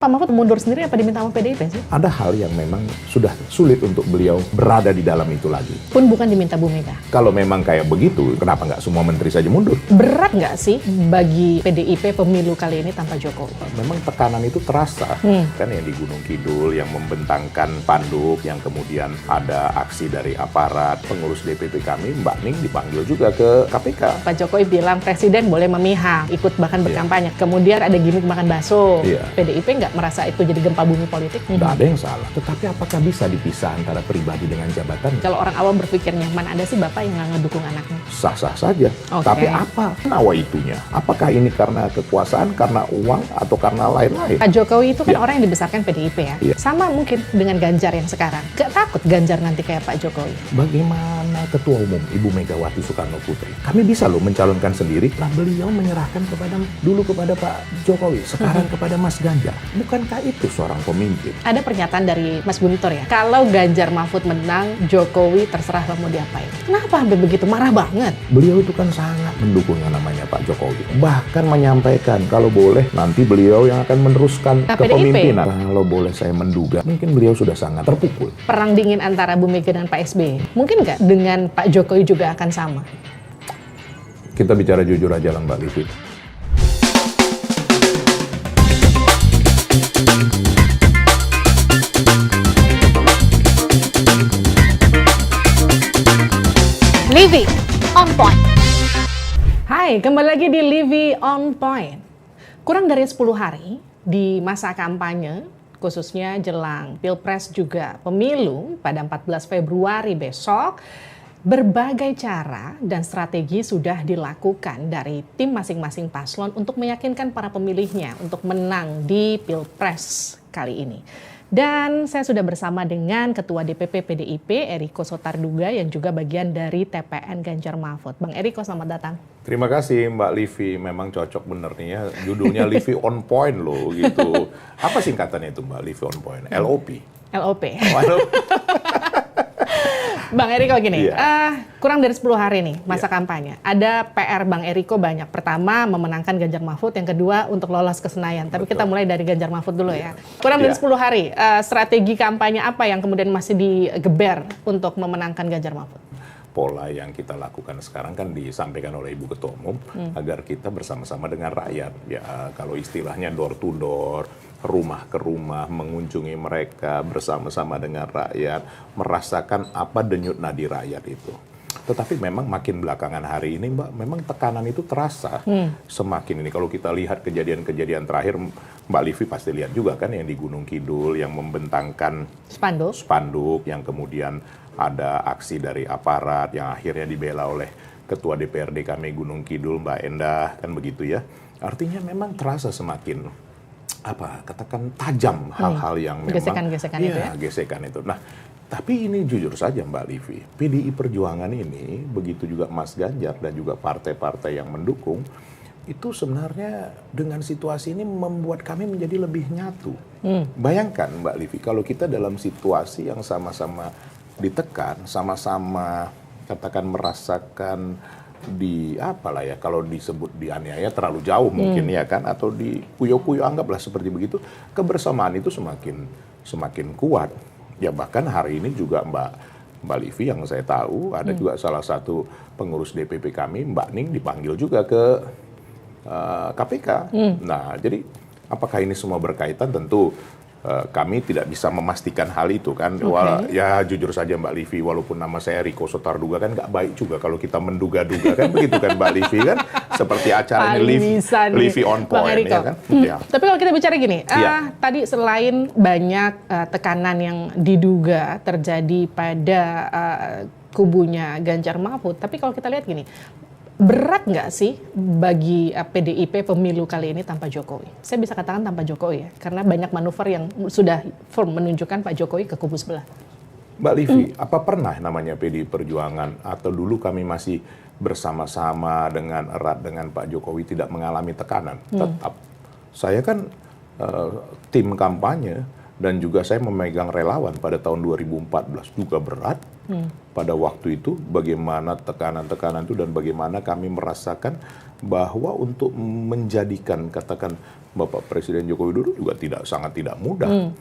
Pak Mahfud mundur sendiri apa diminta sama PDIP sih? Ada hal yang memang sudah sulit untuk beliau berada di dalam itu lagi. Pun bukan diminta Bu Mega. Kalau memang kayak begitu, kenapa nggak semua menteri saja mundur? Berat nggak sih bagi PDIP pemilu kali ini tanpa Jokowi? Memang tekanan itu terasa. Kan yang di Gunung Kidul, yang membentangkan spanduk, yang kemudian ada aksi dari aparat, pengurus DPP kami, Mbak Ning dipanggil juga ke KPK. Pak Jokowi bilang presiden boleh memihak, ikut bahkan berkampanye. Kemudian ada gimmick makan bakso. PDIP nggak merasa itu jadi gempa bumi politik? Tidak ada yang salah. Tetapi apakah bisa dipisah antara pribadi dengan jabatan? Kalau orang awam berpikirnya, mana ada sih Bapak yang nggak ngedukung anaknya? Sah-sah saja. Tapi apa nawaitunya? Apakah ini karena kekuasaan, karena uang, atau karena lain-lain? Pak Jokowi itu kan orang yang dibesarkan PDIP ya. Sama mungkin dengan Ganjar yang sekarang. Gak takut Ganjar nanti kayak Pak Jokowi? Bagaimana Ketua Umum Ibu Megawati Soekarno Putri? Kami bisa loh mencalonkan sendiri. Lah beliau menyerahkan dulu kepada Pak Jokowi, sekarang kepada Mas Ganjar. Bukankah itu seorang pemimpin? Ada pernyataan dari Mas Guntur ya, kalau Ganjar Mahfud menang, Jokowi terserah mau diapain. Kenapa sampai begitu? Marah banget. Beliau itu kan sangat mendukung yang namanya Pak Jokowi. Bahkan menyampaikan kalau boleh nanti beliau yang akan meneruskan kepemimpinan. Kalau boleh saya menduga, mungkin beliau sudah sangat terpukul. Perang dingin antara Bu Mega dan Pak SBY, mungkin nggak dengan Pak Jokowi juga akan sama? Kita bicara jujur aja lah Mbak Livi. Livi on Point. Hai, kembali lagi di Livi on Point. Kurang dari 10 hari di masa kampanye, khususnya jelang Pilpres juga pemilu pada 14 Februari besok, berbagai cara dan strategi sudah dilakukan dari tim masing-masing paslon untuk meyakinkan para pemilihnya untuk menang di Pilpres kali ini. Dan saya sudah bersama dengan Ketua DPP PDIP, Eriko Sotarduga, yang juga bagian dari TPN Ganjar Mahfud. Bang Eriko, selamat datang. Terima kasih Mbak Livi, memang cocok bener nih ya, judulnya Livi on Point loh gitu. Apa singkatannya itu Mbak, Livi on Point? LOP? LOP. Bang Eriko gini, kurang dari 10 hari nih masa kampanye. Ada PR Bang Eriko banyak. Pertama, memenangkan Ganjar Mahfud. Yang kedua, untuk lolos ke Senayan. Tapi kita mulai dari Ganjar Mahfud dulu ya. Kurang dari 10 hari, strategi kampanye apa yang kemudian masih digeber untuk memenangkan Ganjar Mahfud? Pola yang kita lakukan sekarang kan disampaikan oleh Ibu Ketua Umum agar kita bersama-sama dengan rakyat. Ya kalau istilahnya door to door, rumah ke rumah, mengunjungi mereka bersama-sama dengan rakyat, merasakan apa denyut nadi rakyat itu. Tetapi memang makin belakangan hari ini Mbak, memang tekanan itu terasa semakin ini. Kalau kita lihat kejadian-kejadian terakhir, Mbak Livi pasti lihat juga kan yang di Gunung Kidul, yang membentangkan spanduk, yang kemudian ada aksi dari aparat yang akhirnya dibela oleh Ketua DPRD kami Gunung Kidul, Mbak Endah, kan begitu ya. Artinya memang terasa semakin katakan tajam hal-hal yang memang gesekan-gesekan itu ya. Gesekan itu. Nah, tapi ini jujur saja Mbak Livi, PDI Perjuangan ini, begitu juga Mas Ganjar dan juga partai-partai yang mendukung, itu sebenarnya dengan situasi ini membuat kami menjadi lebih nyatu. Bayangkan Mbak Livi, kalau kita dalam situasi yang sama-sama ditekan, sama-sama katakan merasakan kalau disebut dianiaya terlalu jauh mungkin ya kan, atau di kuyo-kuyo anggaplah seperti begitu, kebersamaan itu semakin kuat. Ya bahkan hari ini juga Mbak Livi yang saya tahu ada juga salah satu pengurus DPP kami, Mbak Ning, dipanggil juga ke KPK. Nah jadi apakah ini semua berkaitan? Tentu kami tidak bisa memastikan hal itu kan. Ya jujur saja Mbak Livi, walaupun nama saya Eriko Sotarduga kan nggak baik juga kalau kita menduga-duga kan begitu kan Mbak Livi kan, seperti acara ini Livi on Point ya kan. Tapi kalau kita bicara gini, tadi selain banyak tekanan yang diduga terjadi pada kubunya Ganjar Mahfud, tapi kalau kita lihat gini, berat nggak sih bagi PDIP pemilu kali ini tanpa Jokowi? Saya bisa katakan tanpa Jokowi ya, karena banyak manuver yang sudah firm menunjukkan Pak Jokowi ke kubu sebelah. Mbak Livi, apa pernah namanya PDI Perjuangan atau dulu kami masih bersama-sama dengan erat dengan Pak Jokowi tidak mengalami tekanan? Tetap. Saya kan tim kampanye dan juga saya memegang relawan pada tahun 2014 juga berat. Pada waktu itu bagaimana tekanan-tekanan itu dan bagaimana kami merasakan bahwa untuk menjadikan katakan Bapak Presiden Joko Widodo juga sangat tidak mudah.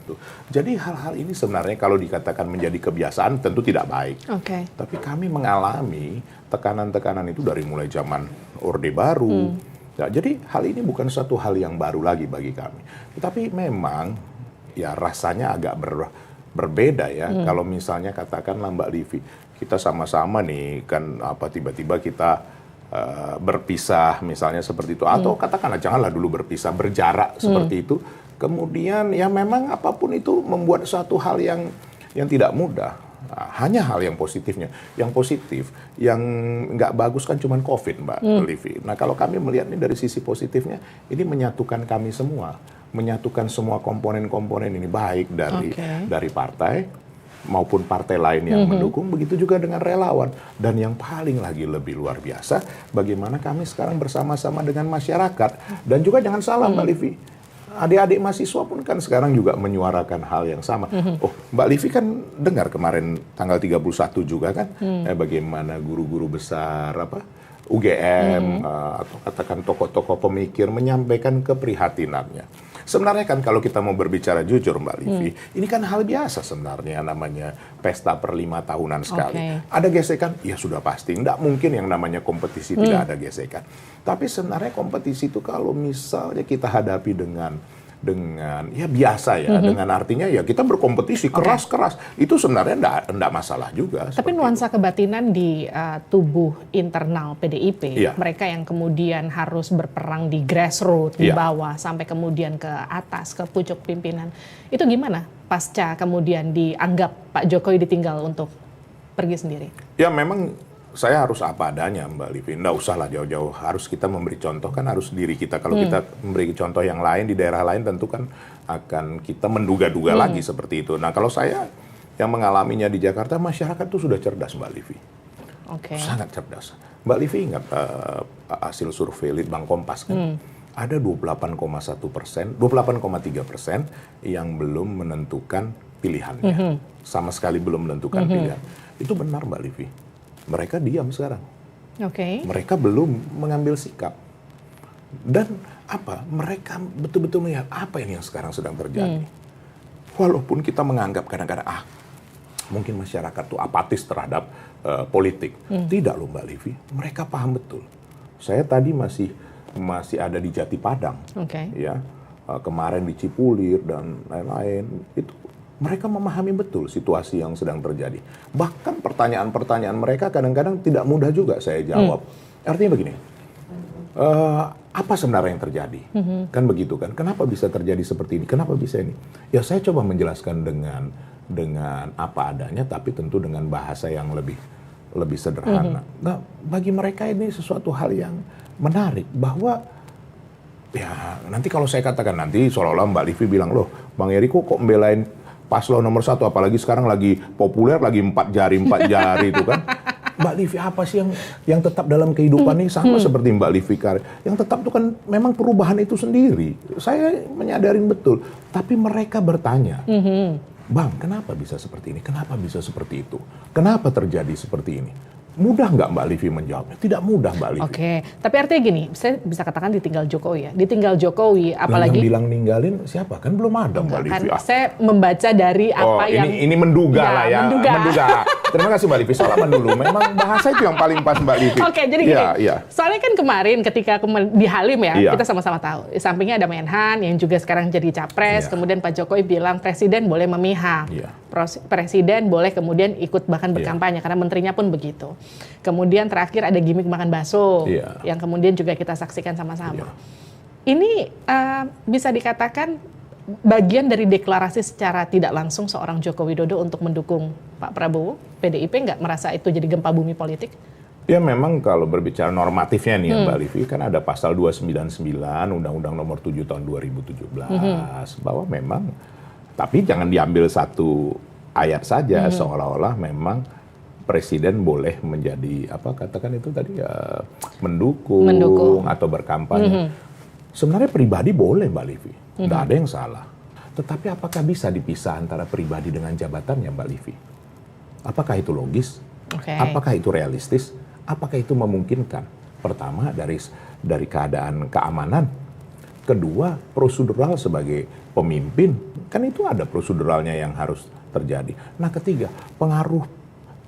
Jadi hal-hal ini sebenarnya kalau dikatakan menjadi kebiasaan tentu tidak baik. Tapi kami mengalami tekanan-tekanan itu dari mulai zaman Orde Baru. Ya, jadi hal ini bukan satu hal yang baru lagi bagi kami. Tapi memang ya rasanya agak berbeda ya. Kalau misalnya katakanlah Mbak Livi, kita sama-sama nih kan tiba-tiba kita berpisah misalnya seperti itu. Atau katakanlah janganlah dulu berpisah, berjarak seperti itu. Kemudian ya memang apapun itu membuat suatu hal yang tidak mudah. Nah, hanya hal yang positifnya. Yang positif, yang nggak bagus kan cuma COVID, Mbak Livi. Nah, kalau kami melihat ini dari sisi positifnya, ini menyatukan kami semua. Menyatukan semua komponen-komponen ini, baik dari partai maupun partai lain yang mendukung, begitu juga dengan relawan. Dan yang paling lagi lebih luar biasa, bagaimana kami sekarang bersama-sama dengan masyarakat. Dan juga jangan salah, Mbak Livi, adik-adik mahasiswa pun kan sekarang juga menyuarakan hal yang sama. Oh, Mbak Livi kan dengar kemarin tanggal 31 juga kan, bagaimana guru-guru besar UGM atau katakan tokoh-tokoh pemikir menyampaikan keprihatinannya. Sebenarnya kan kalau kita mau berbicara jujur Mbak Livi, ini kan hal biasa sebenarnya namanya pesta per 5 tahunan sekali. Ada gesekan? Ya sudah pasti. Nggak mungkin yang namanya kompetisi tidak ada gesekan. Tapi sebenarnya kompetisi itu kalau misalnya kita hadapi dengan ya biasa ya, dengan artinya ya kita berkompetisi keras-keras, itu sebenarnya enggak masalah juga. Tapi nuansa kebatinan di tubuh internal PDIP, mereka yang kemudian harus berperang di grassroots, di bawah, sampai kemudian ke atas, ke pucuk pimpinan, itu gimana pasca kemudian dianggap Pak Jokowi ditinggal untuk pergi sendiri? Ya memang saya harus apa adanya Mbak Livi, nggak usah lah jauh-jauh, harus kita memberi contoh kan harus diri kita. Kalau kita memberi contoh yang lain di daerah lain tentu kan akan kita menduga-duga lagi seperti itu. Nah kalau saya yang mengalaminya di Jakarta, masyarakat itu sudah cerdas Mbak Livi, sangat cerdas. Mbak Livi ingat hasil survei Litbang Kompas kan, ada 28,1%, 28,3% yang belum menentukan pilihannya, sama sekali belum menentukan pilihan. Itu benar Mbak Livi. Mereka diam sekarang. Mereka belum mengambil sikap. Dan mereka betul-betul melihat apa ini yang sekarang sedang terjadi. Walaupun kita menganggap kadang-kadang mungkin masyarakat tuh apatis terhadap politik. Tidak loh Mbak Livi, mereka paham betul. Saya tadi masih ada di Jati Padang. Ya, kemarin di Cipulir dan lain-lain. Itu mereka memahami betul situasi yang sedang terjadi. Bahkan pertanyaan-pertanyaan mereka kadang-kadang tidak mudah juga saya jawab. Artinya begini, apa sebenarnya yang terjadi? Kan begitu kan? Kenapa bisa terjadi seperti ini? Kenapa bisa ini? Ya saya coba menjelaskan dengan apa adanya, tapi tentu dengan bahasa yang lebih sederhana. Nah, bagi mereka ini sesuatu hal yang menarik bahwa ya nanti kalau saya katakan nanti seolah-olah Mbak Livi bilang, loh Bang Eriko kok membelain paslon nomor 1, apalagi sekarang lagi populer, lagi 4 jari itu kan. Mbak Livi apa sih yang tetap dalam kehidupan ini sama seperti Mbak Livi yang tetap itu kan memang perubahan itu sendiri. Saya menyadarin betul, tapi mereka bertanya, Bang kenapa bisa seperti ini, kenapa bisa seperti itu, kenapa terjadi seperti ini. Mudah nggak Mbak Livi menjawabnya? Tidak mudah Mbak Livi. Tapi artinya gini, saya bisa katakan ditinggal Jokowi ya. Ditinggal Jokowi, apalagi... Yang bilang ninggalin siapa? Kan belum ada Mbak Livi. Saya membaca dari apa yang... Ini menduga lah ya. Menduga. Terima kasih Mbak Livi, salaman dulu. Memang bahasa itu yang paling pas Mbak Livi. Jadi gini, soalnya kan kemarin ketika di Halim ya, kita sama-sama tahu. Di sampingnya ada Menhan yang juga sekarang jadi capres. Kemudian Pak Jokowi bilang Presiden boleh memihak. Presiden boleh kemudian ikut bahkan berkampanye, karena menterinya pun begitu. Kemudian terakhir ada gimmick makan bakso yang kemudian juga kita saksikan sama-sama. Ini bisa dikatakan bagian dari deklarasi secara tidak langsung seorang Joko Widodo untuk mendukung Pak Prabowo. PDIP nggak merasa itu jadi gempa bumi politik? Ya memang kalau berbicara normatifnya nih Mbak Livi, kan ada pasal 299 Undang-Undang Nomor 7 Tahun 2017 bahwa memang, tapi jangan diambil satu ayat saja seolah-olah memang Presiden boleh menjadi katakan itu tadi mendukung atau berkampanye. Sebenarnya pribadi boleh Mbak Livi, nggak ada yang salah. Tetapi apakah bisa dipisah antara pribadi dengan jabatannya, Mbak Livi? Apakah itu logis? Apakah itu realistis? Apakah itu memungkinkan? Pertama, dari keadaan keamanan. Kedua, prosedural sebagai pemimpin. Kan itu ada proseduralnya yang harus terjadi. Nah, ketiga, pengaruh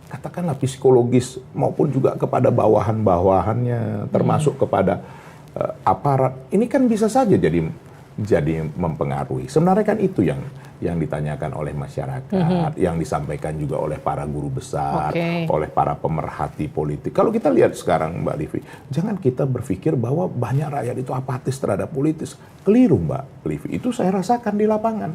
katakanlah psikologis maupun juga kepada bawahan-bawahannya, termasuk kepada aparat. Ini kan bisa saja jadi mempengaruhi. Sebenarnya kan itu yang ditanyakan oleh masyarakat, yang disampaikan juga oleh para guru besar, oleh para pemerhati politik. Kalau kita lihat sekarang, Mbak Livi, jangan kita berpikir bahwa banyak rakyat itu apatis terhadap politis. Keliru, Mbak Livi. Itu saya rasakan di lapangan.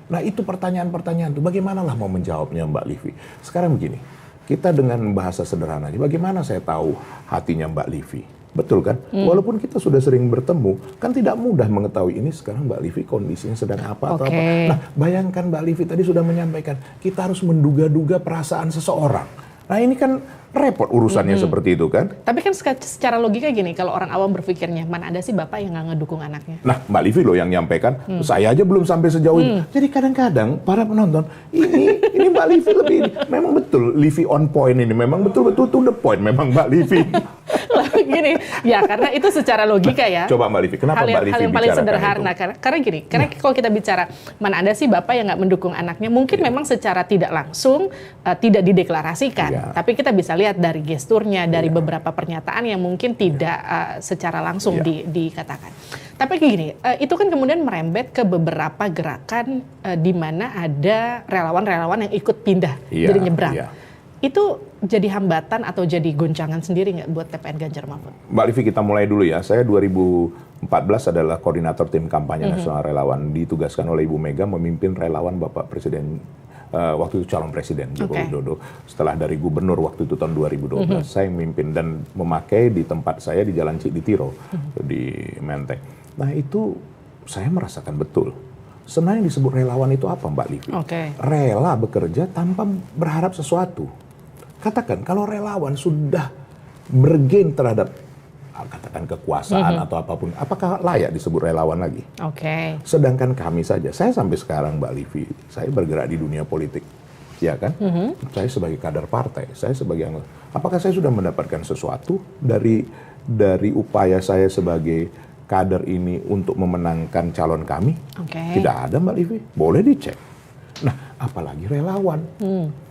Nah, itu pertanyaan-pertanyaan itu. Bagaimana lah mau menjawabnya, Mbak Livi? Sekarang begini, kita dengan bahasa sederhananya, bagaimana saya tahu hatinya Mbak Livi? Betul kan? Walaupun kita sudah sering bertemu, kan tidak mudah mengetahui ini sekarang Mbak Livi kondisinya sedang apa atau apa. Nah, bayangkan Mbak Livi tadi sudah menyampaikan, kita harus menduga-duga perasaan seseorang. Nah, ini kan repot urusannya seperti itu kan. Tapi kan secara logika gini, kalau orang awam berpikirnya, mana ada sih bapak yang nggak ngedukung anaknya? Nah, Mbak Livi loh yang nyampaikan, saya aja belum sampai sejauh itu. Jadi kadang-kadang para penonton, ini Mbak Livi lebih, memang betul Livi on point ini, memang betul-betul to the point memang Mbak Livi. Gini, ya karena itu secara logika ya. Coba Mbak Livi, kenapa Mbak Livi hal yang paling sederhana itu? karena gini, karena kalau kita bicara mana ada sih bapak yang nggak mendukung anaknya, mungkin memang secara tidak langsung tidak dideklarasikan, tapi kita bisa lihat dari gesturnya, dari beberapa pernyataan yang mungkin tidak secara langsung dikatakan. Tapi gini, itu kan kemudian merembet ke beberapa gerakan di mana ada relawan-relawan yang ikut pindah, jadi nyebrang. Itu jadi hambatan atau jadi goncangan sendiri nggak buat TPN Ganjar Mahfud? Mbak Livi, kita mulai dulu ya. Saya 2014 adalah koordinator tim kampanye nasional relawan. Ditugaskan oleh Ibu Mega memimpin relawan Bapak Presiden, waktu itu calon Presiden Joko Widodo. Setelah dari gubernur waktu itu tahun 2012, saya memimpin dan memakai di tempat saya di Jalan Cikditiro, di Menteng. Nah, itu saya merasakan betul. Sebenarnya disebut relawan itu apa, Mbak Livi? Rela bekerja tanpa berharap sesuatu. Katakan kalau relawan sudah bergen terhadap katakan kekuasaan atau apapun, apakah layak disebut relawan lagi? Sedangkan kami saja, saya sampai sekarang Mbak Livi, saya bergerak di dunia politik, ya kan? Saya sebagai kader partai, saya sebagai apakah saya sudah mendapatkan sesuatu dari upaya saya sebagai kader ini untuk memenangkan calon kami? Tidak ada, Mbak Livi. Boleh dicek. Nah, apalagi relawan.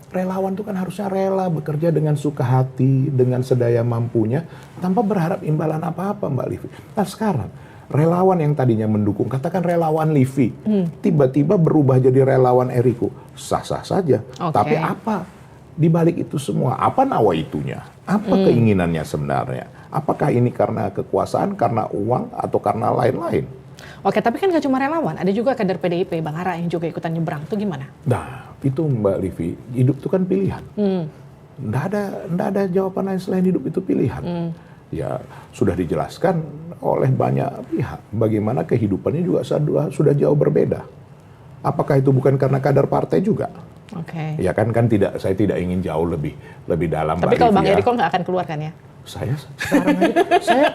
Relawan itu kan harusnya rela bekerja dengan suka hati, dengan sedaya mampunya, tanpa berharap imbalan apa-apa, Mbak Livi. Nah, sekarang relawan yang tadinya mendukung, katakan relawan Livi, tiba-tiba berubah jadi relawan Eriko, sah-sah saja. Tapi apa di balik itu semua? Apa nawaitunya? Apa keinginannya sebenarnya? Apakah ini karena kekuasaan, karena uang, atau karena lain-lain? Tapi kan nggak cuma relawan, ada juga kader PDIP, Bang Ara yang juga ikutan nyebrang. Itu gimana? Nah, itu Mbak Livi, hidup itu kan pilihan. Nggak ada jawaban lain selain hidup itu pilihan. Ya, sudah dijelaskan oleh banyak pihak. Bagaimana kehidupannya juga sudah jauh berbeda. Apakah itu bukan karena kader partai juga? Ya kan tidak, saya tidak ingin jauh lebih dalam. Tapi kalau Bang Eriko nggak akan keluar kan ya? Saya sekarang aja,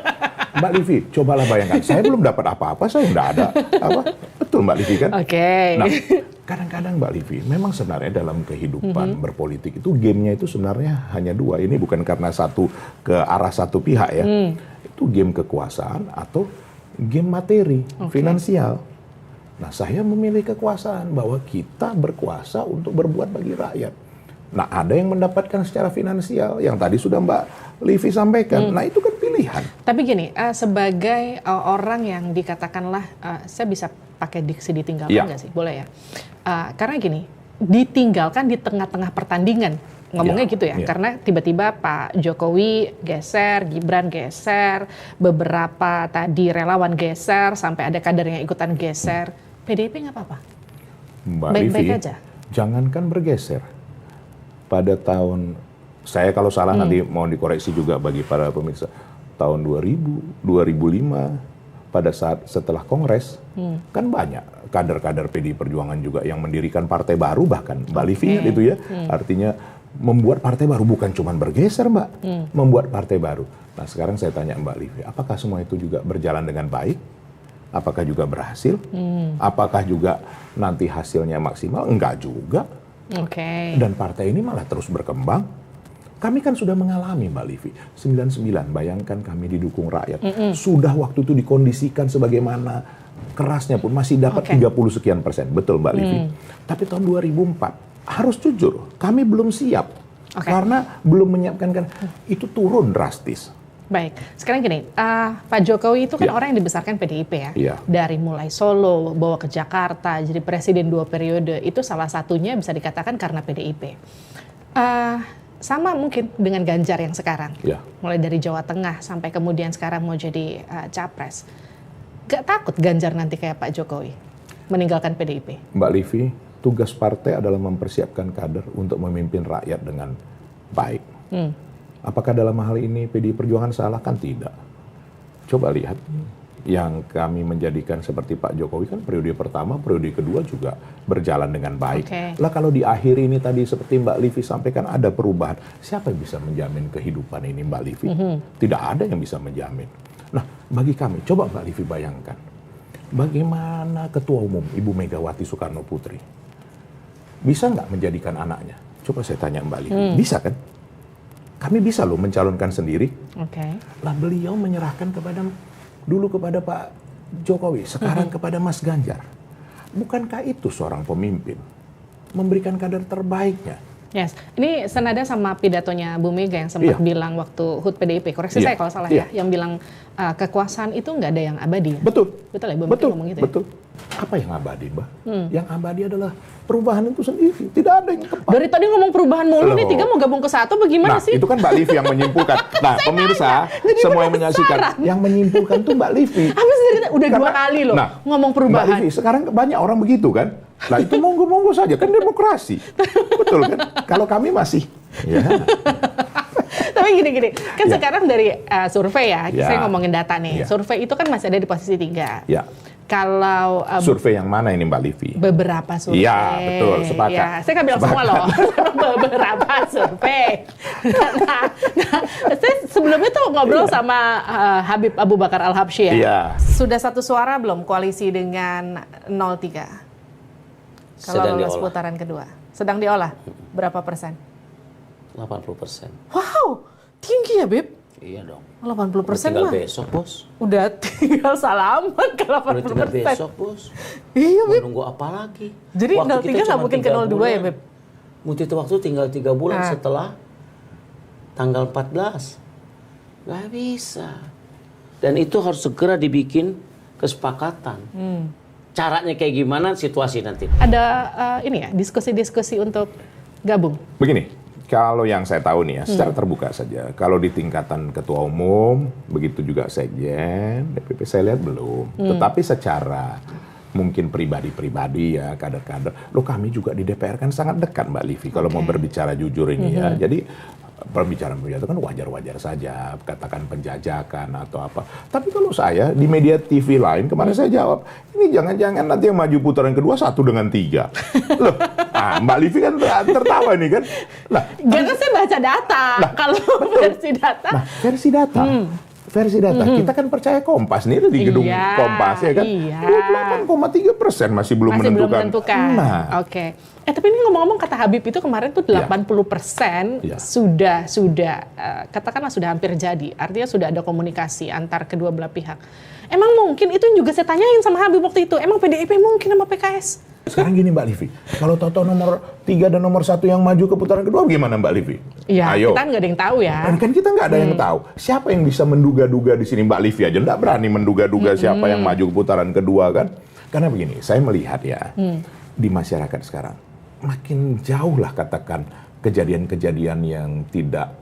Mbak Livi, cobalah bayangkan, saya belum dapat apa-apa, saya nggak ada apa, betul Mbak Livi kan? Nah, kadang-kadang Mbak Livi, memang sebenarnya dalam kehidupan berpolitik itu gamenya itu sebenarnya hanya dua. Ini bukan karena ke arah satu pihak ya, itu game kekuasaan atau game materi, finansial. Nah, saya memilih kekuasaan bahwa kita berkuasa untuk berbuat bagi rakyat. Nah, ada yang mendapatkan secara finansial, yang tadi sudah Mbak Livi sampaikan. Nah, itu kan pilihan. Tapi gini, sebagai orang yang dikatakanlah, saya bisa pakai diksi ditinggalkan nggak sih? Boleh ya? Karena gini, ditinggalkan di tengah-tengah pertandingan. Ngomongnya gitu ya, karena tiba-tiba Pak Jokowi geser, Gibran geser, beberapa tadi relawan geser, sampai ada kader yang ikutan geser. PDIP nggak apa-apa? Baik-baik aja? Jangankan bergeser. Pada tahun, saya kalau salah nanti mau dikoreksi juga bagi para pemirsa, tahun 2000, 2005, pada saat setelah Kongres, kan banyak kader-kader PDI Perjuangan juga yang mendirikan partai baru, bahkan Mbak Livi itu ya, artinya membuat partai baru, bukan cuma bergeser Mbak, membuat partai baru. Nah, sekarang saya tanya Mbak Livi, apakah semua itu juga berjalan dengan baik? Apakah juga berhasil? Apakah juga nanti hasilnya maksimal? Enggak juga. Dan partai ini malah terus berkembang. Kami kan sudah mengalami Mbak Livi, 99, bayangkan kami didukung rakyat. Sudah waktu itu dikondisikan sebagaimana kerasnya pun masih dapat 30 sekian persen. Betul Mbak Livi. Tapi tahun 2004, harus jujur, kami belum siap. Karena belum menyiapkan, itu turun drastis. Baik, sekarang gini, Pak Jokowi itu kan orang yang dibesarkan PDIP ya. Dari mulai Solo, bawa ke Jakarta, jadi presiden 2 periode, itu salah satunya bisa dikatakan karena PDIP. Sama mungkin dengan Ganjar yang sekarang, mulai dari Jawa Tengah sampai kemudian sekarang mau jadi capres. Gak takut Ganjar nanti kayak Pak Jokowi meninggalkan PDIP? Mbak Livi, tugas partai adalah mempersiapkan kader untuk memimpin rakyat dengan baik. Apakah dalam hal ini PDI Perjuangan salah? Kan tidak. Coba lihat, yang kami menjadikan seperti Pak Jokowi kan periode pertama, periode kedua juga berjalan dengan baik. Lah kalau di akhir ini tadi seperti Mbak Livi sampaikan ada perubahan, siapa yang bisa menjamin kehidupan ini Mbak Livi? Tidak ada yang bisa menjamin. Nah bagi kami, coba Mbak Livi bayangkan, bagaimana Ketua Umum Ibu Megawati Soekarno Putri bisa nggak menjadikan anaknya? Coba saya tanya Mbak Livi, bisa kan? Kami bisa loh mencalonkan sendiri. Lah beliau menyerahkan dulu kepada Pak Jokowi, sekarang kepada Mas Ganjar. Bukankah itu seorang pemimpin? Memberikan kader terbaiknya. Yes, ini senada sama pidatonya Bu Mega yang sempat bilang waktu HUT PDIP, koreksi saya kalau salah ya, yang bilang kekuasaan itu nggak ada yang abadi. Betul. Betul ya, Bu Mega ngomong gitu ya? Betul. Apa yang abadi, Mbak? Yang abadi adalah perubahan itu sendiri. Tidak ada yang tepat. Dari tadi ngomong perubahan mulu, nih 3 mau gabung ke 1 bagaimana sih? Nah, itu kan Mbak Livi yang menyimpulkan. Nah, pemirsa, semua yang menyaksikan, yang menyimpulkan tuh Mbak Livi. Habis udah 2 kali loh ngomong perubahan. Mbak Livi, sekarang banyak orang begitu kan? Nah, itu monggo-monggo saja, kan demokrasi. Betul kan? Kalau kami masih, Tapi gini-gini, kan sekarang dari survei saya ngomongin data nih. Survei itu kan masih ada di posisi 3. Kalau survei yang mana ini Mbak Livi? Beberapa survei. Iya, betul, sepakat. Saya nggak bilang semua loh. Beberapa survei. Saya sebelumnya tuh ngobrol sama Habib Abu Bakar Al-Habsyi ya. Sudah satu suara belum koalisi dengan 03? Kalau lolos putaran kedua. Sedang diolah. Berapa persen? 80%. Wow, tinggi ya Beb? Iya dong. 80% tinggal mah. besok, Bos. Udah tinggal salaman ke 80%. Tinggal besok, Bos. Iya, Beb. Menunggu apa lagi? Jadi 03 nggak mungkin ke 02 ya, Beb? Mungkin itu waktu tinggal 3 bulan setelah tanggal 14. Nggak bisa. Dan itu harus segera dibikin kesepakatan. Caranya kayak gimana, situasi nanti. Ada ini ya, diskusi-diskusi untuk gabung? Begini. Kalau yang saya tahu nih ya, secara terbuka saja. Kalau di tingkatan ketua umum, begitu juga sekjen, DPP saya lihat belum. Tetapi secara mungkin pribadi-pribadi ya, kader-kader. Loh kami juga di DPR kan sangat dekat Mbak Livi, kalau mau berbicara jujur ini ya. Jadi perbicaraan itu kan wajar-wajar saja, katakan penjajakan atau apa. Tapi kalau saya di media TV lain, kemarin saya jawab, ini jangan-jangan nanti yang maju putaran kedua 1 dengan 3. Loh, Mbak Livi kan tertawa nih kan. Nah, karena saya baca data. Kalau versi data. Nah, versi data. Versi data. Kita kan percaya Kompas nih di gedung Kompas ya kan. 28,3% masih belum menentukan. Nah, oke. Tapi ini ngomong-ngomong kata Habib itu kemarin tuh 80% sudah katakanlah sudah hampir jadi. Artinya sudah ada komunikasi antar kedua belah pihak. Emang mungkin itu juga saya tanyain sama Habib waktu itu. Emang PDIP mungkin sama PKS? Sekarang gini Mbak Livi, kalau toto nomor 3 dan nomor 1 yang maju ke putaran kedua gimana Mbak Livi? Iya, kita nggak ada yang tahu ya. Kan kita nggak ada yang tahu. Siapa yang bisa menduga-duga di sini? Mbak Livi aja nggak berani menduga-duga siapa yang maju ke putaran kedua kan? Karena begini, saya melihat ya di masyarakat sekarang makin jauh lah katakan kejadian-kejadian yang tidak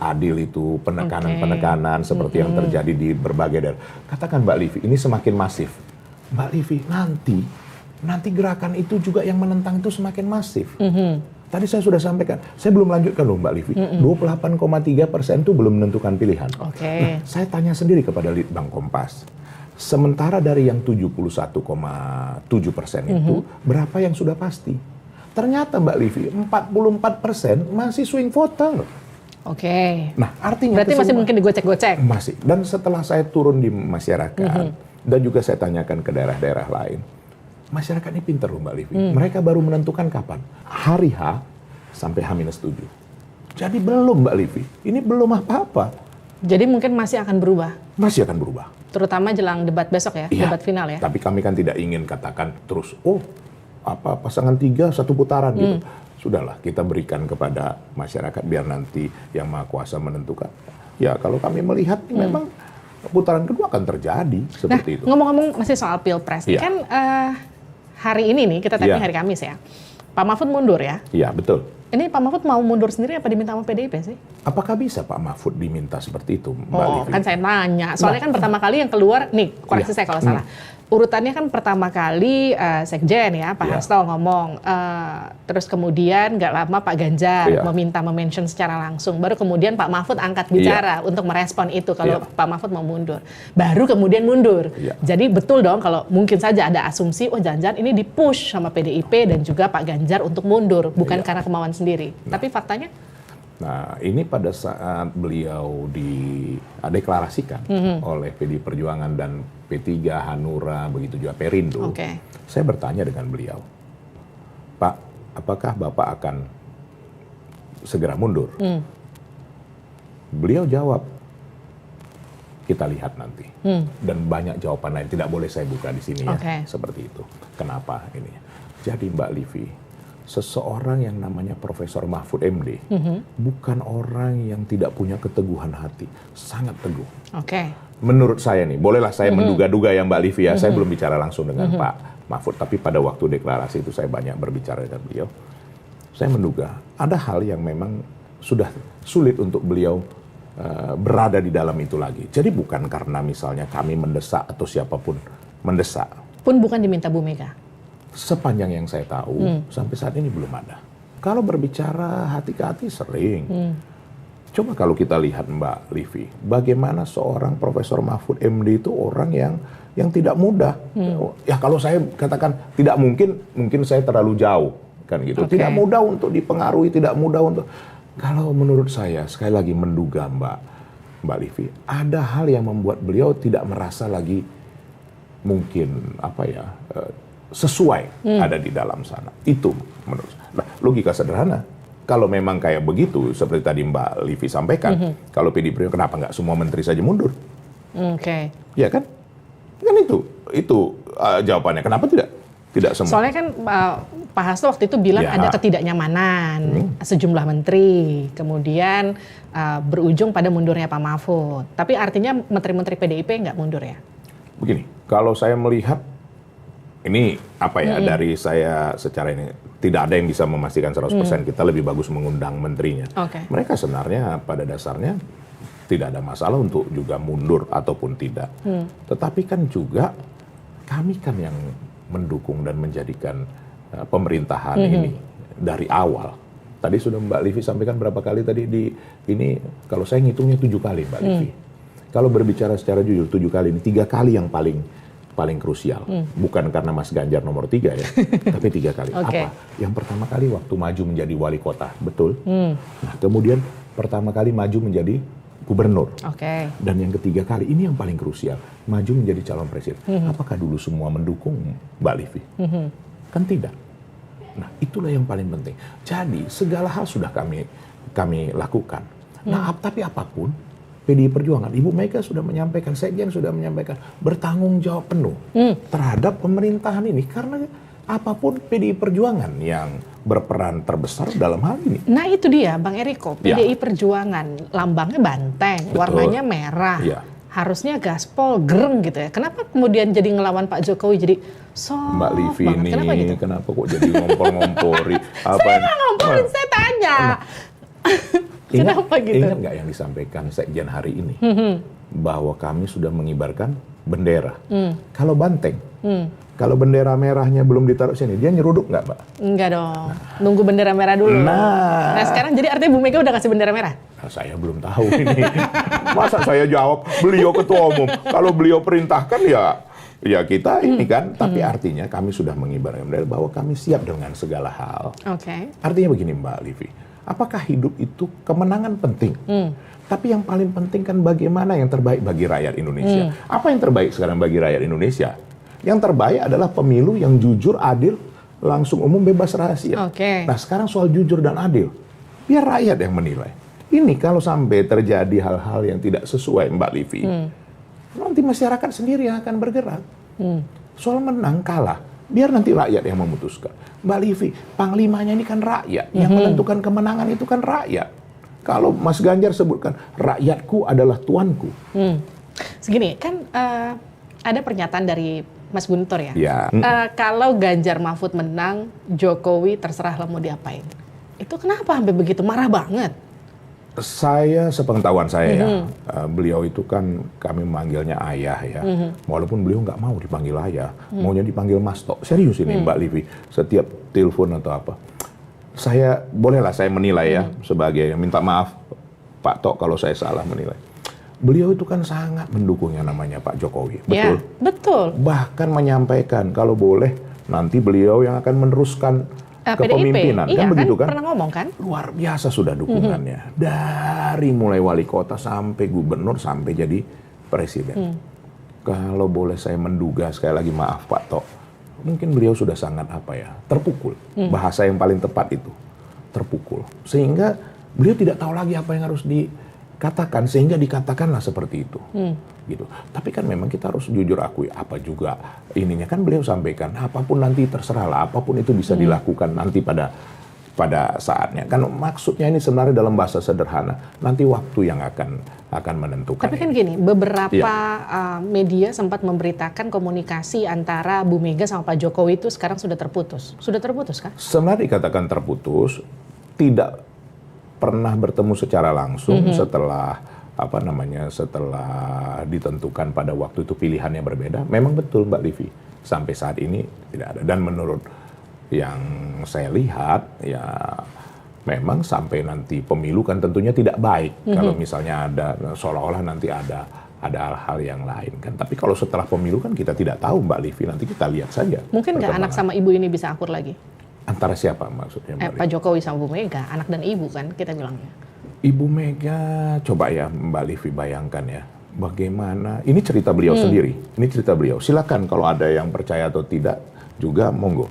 adil itu, penekanan-penekanan seperti yang terjadi di berbagai daerah. Katakan Mbak Livi, ini semakin masif. Mbak Livi, nanti gerakan itu juga yang menentang itu semakin masif. Tadi saya sudah sampaikan, saya belum lanjutkan loh Mbak Livi. 28,3% itu belum menentukan pilihan. Nah, saya tanya sendiri kepada Litbang Kompas. Sementara dari yang 71,7% itu, berapa yang sudah pasti? Ternyata Mbak Livi, 44% masih swing voter. Oke. Nah, artinya berarti masih mungkin digocek-gocek. Masih. Dan setelah saya turun di masyarakat, Dan juga saya tanyakan ke daerah-daerah lain. Masyarakat ini pintar loh Mbak Livi. Mereka baru menentukan kapan. Hari H sampai H-7. Jadi belum Mbak Livi. Ini belum apa-apa. Jadi mungkin masih akan berubah? Masih akan berubah. Terutama jelang debat besok ya, debat final ya? Tapi kami kan tidak ingin katakan terus, pasangan 3 1 putaran gitu. Sudahlah, kita berikan kepada masyarakat biar nanti yang Maha Kuasa menentukan. Ya kalau kami melihat memang putaran kedua akan terjadi seperti itu. Ngomong-ngomong masih soal Pilpres, kan hari ini nih, kita taping hari Kamis ya, Pak Mahfud mundur ya? Iya, betul. Ini Pak Mahfud mau mundur sendiri apa diminta sama PDIP sih? Apakah bisa Pak Mahfud diminta seperti itu, Mbak Livi? Kan saya nanya. Soalnya kan pertama kali yang keluar, nih koreksi saya kalau salah. Urutannya kan pertama kali Sekjen ya, Pak Hasto ngomong. Terus kemudian nggak lama Pak Ganjar meminta mention secara langsung. Baru kemudian Pak Mahfud angkat bicara untuk merespon itu kalau Pak Mahfud mau mundur. Baru kemudian mundur. Jadi betul dong kalau mungkin saja ada asumsi, jangan-jangan ini dipush sama PDIP dan juga Pak Ganjar untuk mundur. Bukan karena kemauan sendiri. Tapi faktanya? Nah, ini pada saat beliau dideklarasikan oleh PDI Perjuangan dan P3, Hanura, begitu juga Perindo, saya bertanya dengan beliau, Pak, apakah Bapak akan segera mundur? Beliau jawab, kita lihat nanti. Dan banyak jawaban lain, tidak boleh saya buka di sini ya, seperti itu. Kenapa ini? Jadi Mbak Livi, seseorang yang namanya Profesor Mahfud MD bukan orang yang tidak punya keteguhan hati, sangat teguh. Menurut saya nih, bolehlah saya menduga-duga ya Mbak Livi ya, saya belum bicara langsung dengan Pak Mahfud, tapi pada waktu deklarasi itu saya banyak berbicara dengan beliau. Saya menduga ada hal yang memang sudah sulit untuk beliau berada di dalam itu lagi. Jadi bukan karena misalnya kami mendesak atau siapapun mendesak. Pun bukan diminta Bu Mega? Sepanjang yang saya tahu, sampai saat ini belum ada. Kalau berbicara hati ke hati sering. Coba kalau kita lihat Mbak Livi, bagaimana seorang Profesor Mahfud MD itu orang yang tidak mudah. Ya kalau saya katakan tidak mungkin saya terlalu jauh. Kan gitu. Tidak mudah untuk dipengaruhi, tidak mudah untuk... Kalau menurut saya, sekali lagi menduga Mbak Livi, ada hal yang membuat beliau tidak merasa lagi mungkin sesuai ada di dalam sana. Itu menurut saya. Nah, logika sederhana. Kalau memang kayak begitu, seperti tadi Mbak Livi sampaikan, kalau PDI Perjuangan kenapa nggak semua menteri saja mundur? Ya kan? Kan itu jawabannya. Kenapa tidak semua? Soalnya kan Pak Hasto waktu itu bilang ada ketidaknyamanan sejumlah menteri, kemudian berujung pada mundurnya Pak Mahfud. Tapi artinya menteri-menteri PDIP nggak mundur ya? Begini, kalau saya melihat ini dari saya secara ini tidak ada yang bisa memastikan 100%. Kita lebih bagus mengundang menterinya. Mereka sebenarnya pada dasarnya tidak ada masalah untuk juga mundur ataupun tidak. Tetapi kan juga kami kan yang mendukung dan menjadikan pemerintahan ini dari awal. Tadi sudah Mbak Livi sampaikan berapa kali tadi ini kalau saya ngitungnya 7 kali Mbak Livi. Kalau berbicara secara jujur 7 kali ini 3 kali yang paling krusial. Bukan karena Mas Ganjar nomor 3 ya, tapi 3 kali. Apa? Yang pertama kali waktu maju menjadi wali kota, betul. Nah, kemudian pertama kali maju menjadi gubernur. Dan yang ketiga kali, ini yang paling krusial, maju menjadi calon presiden. Apakah dulu semua mendukung Mbak Livi? Kan tidak. Nah, itulah yang paling penting. Jadi, segala hal sudah kami lakukan. Nah, tapi apapun, PDI Perjuangan, Ibu Mega sudah menyampaikan, Sekjen sudah menyampaikan, bertanggung jawab penuh terhadap pemerintahan ini. Karena apapun PDI Perjuangan yang berperan terbesar dalam hal ini. Nah itu dia Bang Eriko, PDI Perjuangan, lambangnya banteng, warnanya merah. Harusnya gaspol, gereng gitu ya. Kenapa kemudian jadi ngelawan Pak Jokowi jadi soft Mbak Livi ini, kenapa kok jadi ngompor-ngompori? Saya nggak ngomporin, saya tanya. Kenapa gitu? Ingat nggak yang disampaikan Sekjen hari ini? Bahwa kami sudah mengibarkan bendera. Kalau banteng, kalau bendera merahnya belum ditaruh sini, dia nyeruduk nggak, Mbak? Enggak dong, nunggu bendera merah dulu. Nah sekarang jadi artinya Bu Mega udah kasih bendera merah? Nah, saya belum tahu ini. Masa saya jawab, beliau ketua umum. Kalau beliau perintahkan ya kita ini kan. Tapi artinya kami sudah mengibarkan bendera bahwa kami siap dengan segala hal. Artinya begini Mbak Livi. Apakah hidup itu kemenangan penting? Tapi yang paling penting kan bagaimana yang terbaik bagi rakyat Indonesia. Apa yang terbaik sekarang bagi rakyat Indonesia? Yang terbaik adalah pemilu yang jujur, adil, langsung umum, bebas rahasia. Nah sekarang soal jujur dan adil, biar rakyat yang menilai. Ini kalau sampai terjadi hal-hal yang tidak sesuai Mbak Livi, nanti masyarakat sendiri yang akan bergerak. Soal menang kalah, biar nanti rakyat yang memutuskan. Mbak Livi, panglimanya ini kan rakyat, yang menentukan kemenangan itu kan rakyat. Kalau Mas Ganjar sebutkan, rakyatku adalah tuanku. Segini, kan ada pernyataan dari Mas Guntur ya. Kalau Ganjar Mahfud menang, Jokowi terserahlah mau diapain. Itu kenapa sampai begitu marah banget? Saya, sepengetahuan saya ya, beliau itu kan kami memanggilnya ayah ya. Walaupun beliau nggak mau dipanggil ayah, maunya dipanggil Mas Tok. Serius ini Mbak Livi, setiap telepon atau apa. Saya, bolehlah saya menilai ya, sebagai, minta maaf Pak Tok kalau saya salah menilai. Beliau itu kan sangat mendukung yang namanya Pak Jokowi, betul? Ya, betul. Bahkan menyampaikan kalau boleh nanti beliau yang akan meneruskan kepemimpinan, iya, kan begitu kan? Pernah ngomong kan? Luar biasa sudah dukungannya. Dari mulai wali kota sampai gubernur sampai jadi presiden. Kalau boleh saya menduga, sekali lagi maaf Pak Tok, mungkin beliau sudah sangat terpukul. Bahasa yang paling tepat itu, terpukul. Sehingga beliau tidak tahu lagi apa yang harus dikatakan, sehingga dikatakanlah seperti itu. Gitu. Tapi kan memang kita harus jujur akui, apa juga ininya kan beliau sampaikan, apapun nanti terserahlah, apapun itu bisa dilakukan nanti pada saatnya. Kan maksudnya ini sebenarnya dalam bahasa sederhana, nanti waktu yang akan menentukan. Tapi kan gini, beberapa media sempat memberitakan komunikasi antara Bu Mega sama Pak Jokowi itu sekarang sudah terputus. Sudah terputus kan? Sebenarnya dikatakan terputus, tidak pernah bertemu secara langsung setelah setelah ditentukan pada waktu itu pilihannya berbeda. Memang betul Mbak Livi, sampai saat ini tidak ada. Dan menurut yang saya lihat, ya memang sampai nanti pemilu kan tentunya tidak baik. Kalau misalnya ada, seolah-olah nanti ada hal-hal yang lain kan. Tapi kalau setelah pemilu kan kita tidak tahu Mbak Livi, nanti kita lihat saja. Mungkin nggak anak sama ibu ini bisa akur lagi? Antara siapa maksudnya Mbak Livi? Pak Jokowi sama Bu Mega, anak dan ibu kan kita bilangnya. Ibu Mega, coba ya Mbak Livi bayangkan ya, bagaimana, ini cerita beliau sendiri, ini cerita beliau. Silakan kalau ada yang percaya atau tidak juga monggo.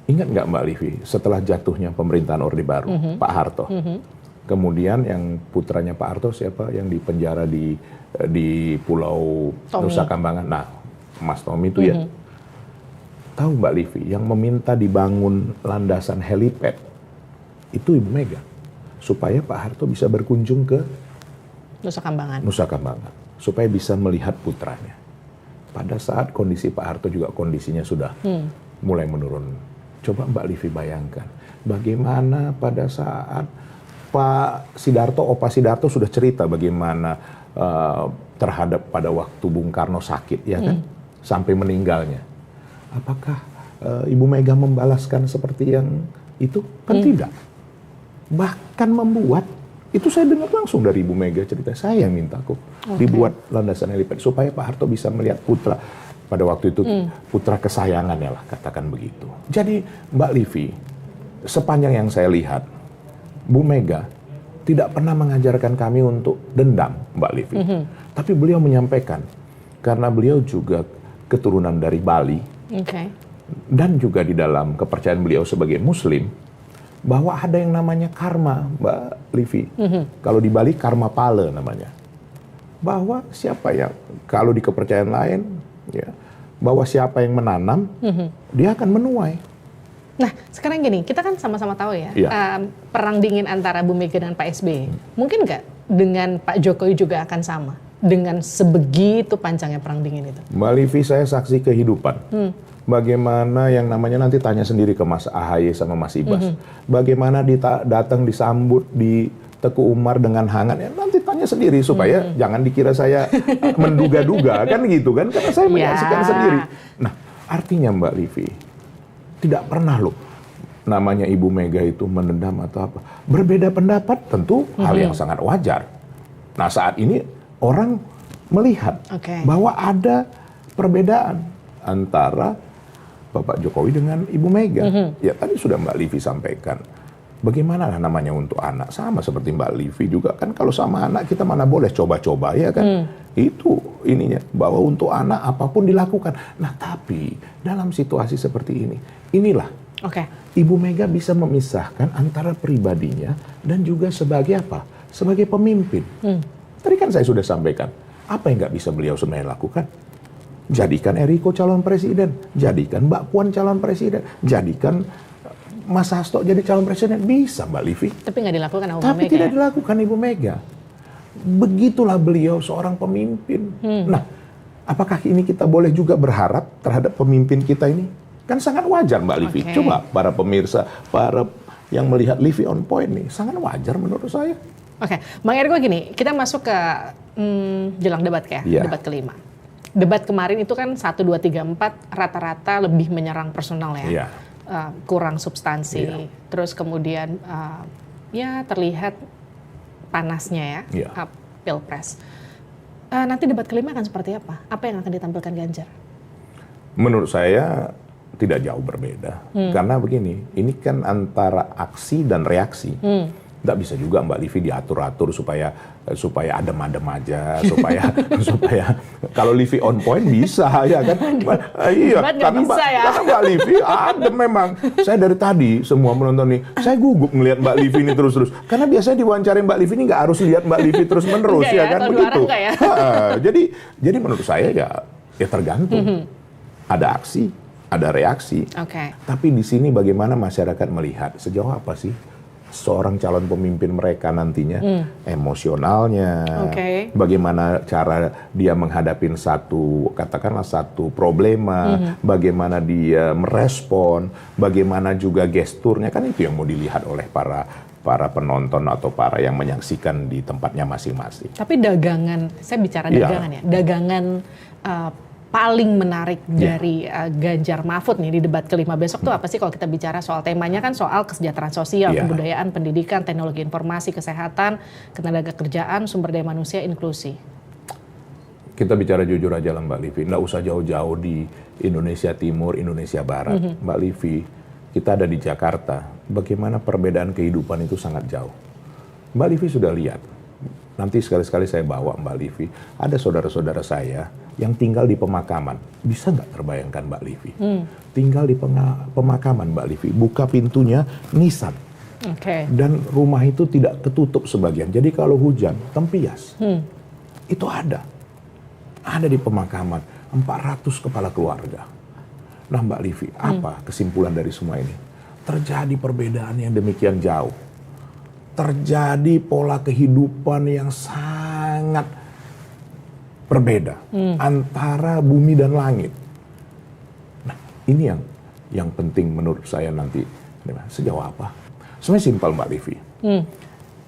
Ingat nggak Mbak Livi, setelah jatuhnya pemerintahan Orde Baru, Pak Harto, kemudian yang putranya Pak Harto siapa yang dipenjara di Pulau Nusa Kambangan, nah Mas Tommy itu ya, tahu Mbak Livi, yang meminta dibangun landasan helipad itu Ibu Mega. Supaya Pak Harto bisa berkunjung ke Nusa Kambangan, supaya bisa melihat putranya. Pada saat kondisi Pak Harto juga kondisinya sudah mulai menurun. Coba Mbak Livi bayangkan, bagaimana pada saat Pak Sidarto, Opa Sidarto sudah cerita bagaimana terhadap pada waktu Bung Karno sakit, ya kan, sampai meninggalnya. Apakah Ibu Mega membalaskan seperti yang itu? Kan tidak. Bahkan membuat, itu saya dengar langsung dari Ibu Mega cerita, saya yang minta kok dibuat landasan helipad supaya Pak Harto bisa melihat putra pada waktu itu, putra kesayangannya lah, katakan begitu. Jadi Mbak Livi, sepanjang yang saya lihat, Bu Mega tidak pernah mengajarkan kami untuk dendam Mbak Livi. Tapi beliau menyampaikan, karena beliau juga keturunan dari Bali, dan juga di dalam kepercayaan beliau sebagai Muslim, bahwa ada yang namanya karma, Mbak Livi. Kalau di Bali karma pala namanya. Bahwa siapa yang, kalau di kepercayaan lain, ya, bahwa siapa yang menanam, dia akan menuai. Nah, sekarang gini, kita kan sama-sama tahu ya, perang dingin antara Bu Mega dan Pak SBY. Mungkin nggak dengan Pak Jokowi juga akan sama? Dengan sebegitu panjangnya perang dingin itu? Mbak Livi, saya saksi kehidupan. Bagaimana yang namanya, nanti tanya sendiri ke Mas AHY sama Mas Ibas. Bagaimana datang disambut di Teku Umar dengan hangat, ya nanti tanya sendiri supaya jangan dikira saya menduga-duga kan gitu kan, karena saya menyaksikan sendiri. Nah, artinya Mbak Livi, tidak pernah loh namanya Ibu Mega itu menendam atau apa. Berbeda pendapat tentu hal yang sangat wajar. Nah, saat ini orang melihat bahwa ada perbedaan antara Bapak Jokowi dengan Ibu Mega. Ya tadi sudah Mbak Livi sampaikan. Bagaimana namanya untuk anak? Sama seperti Mbak Livi juga kan, kalau sama anak kita mana boleh coba-coba ya kan? Itu ininya, bahwa untuk anak apapun dilakukan. Nah tapi dalam situasi seperti ini, inilah Ibu Mega bisa memisahkan antara pribadinya dan juga sebagai apa? Sebagai pemimpin. Tadi kan saya sudah sampaikan, apa yang nggak bisa beliau sebenarnya lakukan? Jadikan Eriko calon presiden, jadikan Mbak Puan calon presiden, jadikan Mas Hasto jadi calon presiden, bisa Mbak Livi. Tapi nggak dilakukan sama Ibu Tapi Mega. tidak dilakukan Ibu Mega. Begitulah beliau seorang pemimpin. Nah, apakah ini kita boleh juga berharap terhadap pemimpin kita ini? Kan sangat wajar Mbak Livi. Coba para pemirsa, para yang melihat Livi on Point nih, sangat wajar menurut saya. Bang Eriko gini, kita masuk ke jelang debat debat kelima. Debat kemarin itu kan 1, 2, 3, 4 rata-rata lebih menyerang personal ya. Kurang substansi. Terus kemudian ya terlihat panasnya ya Pilpres. Nanti debat kelima akan seperti apa? Apa yang akan ditampilkan Ganjar? Menurut saya tidak jauh berbeda. Karena begini, ini kan antara aksi dan reaksi. Nggak bisa juga Mbak Livi diatur-atur supaya adem-adem aja, supaya kalau Livi on point bisa ya kan? Iya, karena Mbak Livi adem memang. Saya dari tadi semua menonton nih, saya gugup ngelihat Mbak Livi ini terus-terus. Karena biasanya diwawancarin Mbak Livi ini nggak harus lihat Mbak Livi terus-menerus ya kan begitu. Jadi menurut saya ya tergantung. Ada aksi, ada reaksi. Tapi di sini bagaimana masyarakat melihat sejauh apa sih seorang calon pemimpin mereka nantinya, emosionalnya, bagaimana cara dia menghadapi katakanlah satu problema, bagaimana dia merespon, bagaimana juga gesturnya, kan itu yang mau dilihat oleh para penonton atau para yang menyaksikan di tempatnya masing-masing. Tapi dagangan, saya bicara dagangan ya, dagangan paling menarik dari Ganjar Mahfud nih di debat kelima besok tuh apa sih kalau kita bicara soal temanya kan soal kesejahteraan sosial, kebudayaan, pendidikan, teknologi informasi, kesehatan, ketenaga kerjaan, sumber daya manusia, inklusi. Kita bicara jujur aja lah Mbak Livi, nggak usah jauh-jauh di Indonesia Timur, Indonesia Barat. Mbak Livi, kita ada di Jakarta, bagaimana perbedaan kehidupan itu sangat jauh. Mbak Livi sudah lihat, nanti sekali-sekali saya bawa Mbak Livi, ada saudara-saudara saya yang tinggal di pemakaman. Bisa nggak terbayangkan Mbak Livi? Tinggal di pemakaman Mbak Livi, buka pintunya nisan. Dan rumah itu tidak ketutup sebagian. Jadi kalau hujan, tempias. Itu ada. Ada di pemakaman, 400 kepala keluarga. Nah Mbak Livi, apa kesimpulan dari semua ini? Terjadi perbedaan yang demikian jauh. Terjadi pola kehidupan yang sangat berbeda antara bumi dan langit. Nah, ini yang penting menurut saya nanti. Sejauh apa? Sebenarnya simpel Mbak Livi.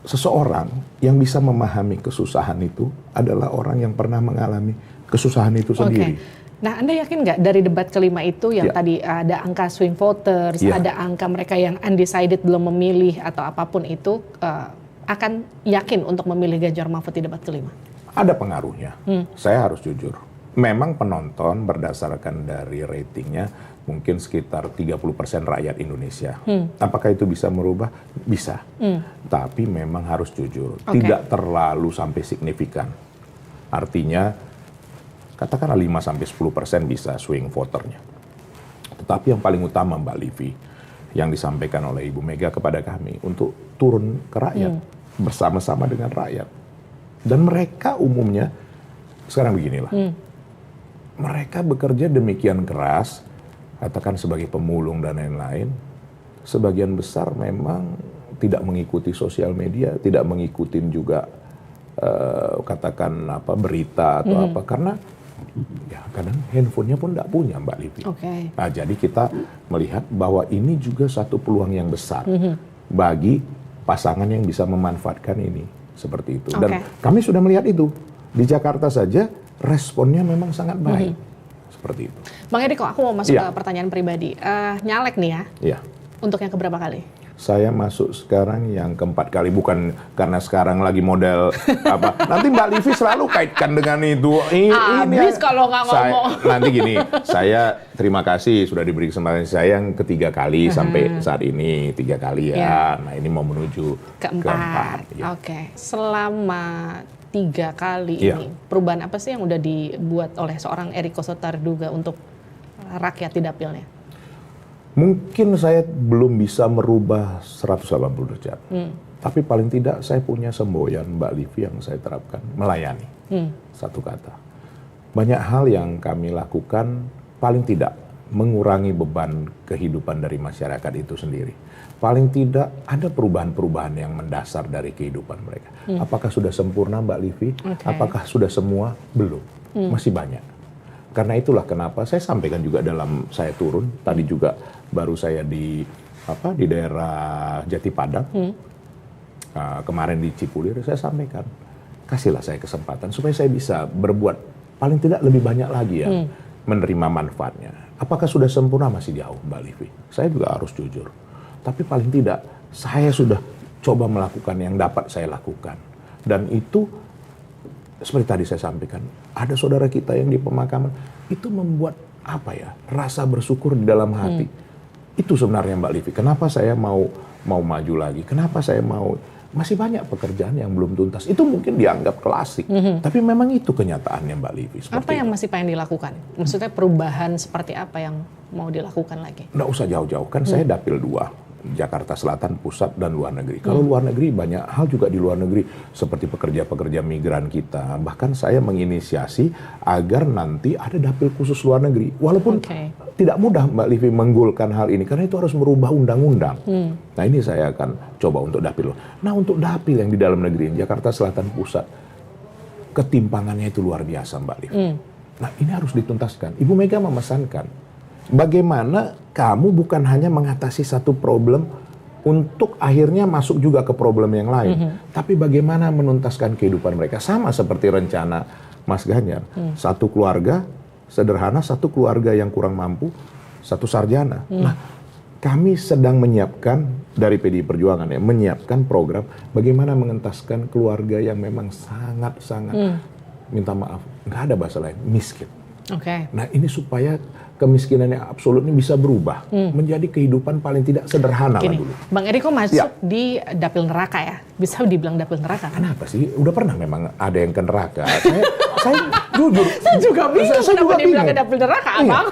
Seseorang yang bisa memahami kesusahan itu adalah orang yang pernah mengalami kesusahan itu sendiri. Nah, Anda yakin nggak dari debat kelima itu yang tadi ada angka swing voters, ada angka mereka yang undecided belum memilih atau apapun itu, akan yakin untuk memilih Ganjar Mahfud di debat kelima? Ada pengaruhnya, saya harus jujur. Memang penonton berdasarkan dari ratingnya mungkin sekitar 30% rakyat Indonesia. Apakah itu bisa merubah? Bisa. Tapi memang harus jujur, tidak terlalu sampai signifikan. Artinya, katakanlah 5-10% bisa swing voternya. Tetapi yang paling utama Mbak Livi, yang disampaikan oleh Ibu Mega kepada kami untuk turun ke rakyat, bersama-sama dengan rakyat. Dan mereka umumnya, sekarang beginilah, mereka bekerja demikian keras, katakan sebagai pemulung dan lain-lain, sebagian besar memang tidak mengikuti sosial media, tidak mengikuti juga katakan berita atau apa, karena ya kadang handphonenya pun tidak punya Mbak Livi. Nah, jadi kita melihat bahwa ini juga satu peluang yang besar bagi pasangan yang bisa memanfaatkan ini. Seperti itu. Dan kami sudah melihat itu. Di Jakarta saja responnya memang sangat baik. Seperti itu. Bang Eriko, aku mau masuk ke pertanyaan pribadi. Nyalek nih ya? Iya. Untuk yang keberapa kali? Saya masuk sekarang yang keempat kali, bukan karena sekarang lagi model apa. Nanti Mbak Livi selalu kaitkan dengan itu. Habis kalau nggak ngomong. Nanti gini, saya terima kasih sudah diberi kesempatan saya yang ketiga kali sampai saat ini 3 kali ya. Nah ini mau menuju keempat. Ya. Oke, selama 3 kali ini perubahan apa sih yang udah dibuat oleh seorang Eriko Sotarduga untuk rakyat di dapilnya? Mungkin saya belum bisa merubah 180 derajat. Tapi paling tidak saya punya semboyan Mbak Livi yang saya terapkan, melayani. Satu kata. Banyak hal yang kami lakukan paling tidak mengurangi beban kehidupan dari masyarakat itu sendiri. Paling tidak ada perubahan-perubahan yang mendasar dari kehidupan mereka. Apakah sudah sempurna Mbak Livi? Apakah sudah semua? Belum. Masih banyak. Karena itulah kenapa saya sampaikan juga dalam saya turun tadi juga baru saya di daerah Jati Padang kemarin di Cipulir saya sampaikan kasihlah saya kesempatan supaya saya bisa berbuat paling tidak lebih banyak lagi ya menerima manfaatnya. Apakah sudah sempurna? Masih jauh Mbak Livi. Saya juga harus jujur. Tapi paling tidak saya sudah coba melakukan yang dapat saya lakukan dan itu seperti tadi saya sampaikan, ada saudara kita yang di pemakaman, itu membuat rasa bersyukur di dalam hati. Itu sebenarnya Mbak Livi, kenapa saya mau maju lagi, kenapa saya masih banyak pekerjaan yang belum tuntas. Itu mungkin dianggap klasik, tapi memang itu kenyataannya Mbak Livi. Apa yang masih pengen dilakukan? Maksudnya perubahan seperti apa yang mau dilakukan lagi? Nggak usah jauh-jauh, kan saya dapil 2. Jakarta Selatan, Pusat, dan luar negeri. Kalau luar negeri, banyak hal juga di luar negeri. Seperti pekerja-pekerja migran kita. Bahkan saya menginisiasi agar nanti ada dapil khusus luar negeri. Walaupun tidak mudah Mbak Livi menggolkan hal ini. Karena itu harus merubah undang-undang. Nah ini saya akan coba untuk dapil. Nah untuk dapil yang di dalam negeri, Jakarta Selatan, Pusat, ketimpangannya itu luar biasa Mbak Livi. Nah ini harus dituntaskan. Ibu Mega memesankan. Bagaimana kamu bukan hanya mengatasi satu problem untuk akhirnya masuk juga ke problem yang lain. Tapi bagaimana menuntaskan kehidupan mereka. Sama seperti rencana Mas Ganjar. Satu keluarga sederhana, satu keluarga yang kurang mampu, satu sarjana. Nah, kami sedang menyiapkan dari PDI Perjuangan ya, menyiapkan program bagaimana mengentaskan keluarga yang memang sangat-sangat, minta maaf, nggak ada bahasa lain, miskin. Nah ini supaya kemiskinan yang absolut ini bisa berubah menjadi kehidupan paling tidak sederhana lah dulu. Bang Eriko masuk di dapil neraka ya? Bisa dibilang dapil neraka? Kenapa sih? Udah pernah memang ada yang ke neraka. Saya jujur. Saya juga bingung kenapa dibilang ke dapil neraka, Abang.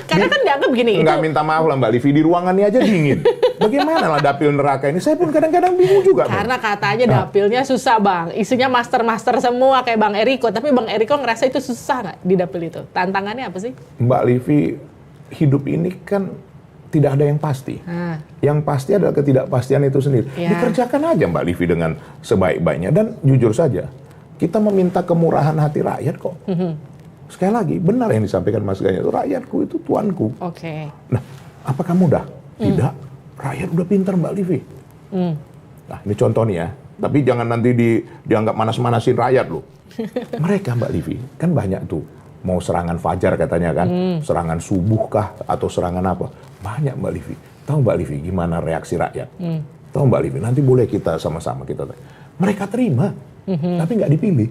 Karena kan dianggap begini. Nggak minta maaf lah Mbak Livi, di ruangannya aja dingin. Bagaimana lah dapil neraka ini? Saya pun kadang-kadang bingung juga. Karena katanya dapilnya susah Bang. Isinya master-master semua kayak Bang Eriko. Tapi Bang Eriko ngerasa itu susah nggak di dapil itu? Tantangannya apa sih? Mbak Livi, hidup ini kan tidak ada yang pasti. Yang pasti adalah ketidakpastian itu sendiri. Dikerjakan aja Mbak Livi dengan sebaik-baiknya. Dan jujur saja, kita meminta kemurahan hati rakyat kok. Sekali lagi, benar yang disampaikan Mas Ganjar, rakyatku itu tuanku. Nah, apakah mudah? Tidak. Rakyat udah pintar Mbak Livi. Nah, ini contoh nih ya. Tapi jangan nanti dianggap manas-manasin rakyat loh. Mereka Mbak Livi, kan banyak tuh. Mau serangan fajar katanya kan. Serangan subuh kah? Atau serangan apa? Banyak Mbak Livi. Tahu Mbak Livi gimana reaksi rakyat? Tahu Mbak Livi, nanti boleh kita sama-sama kita. Mereka terima, tapi nggak dipilih.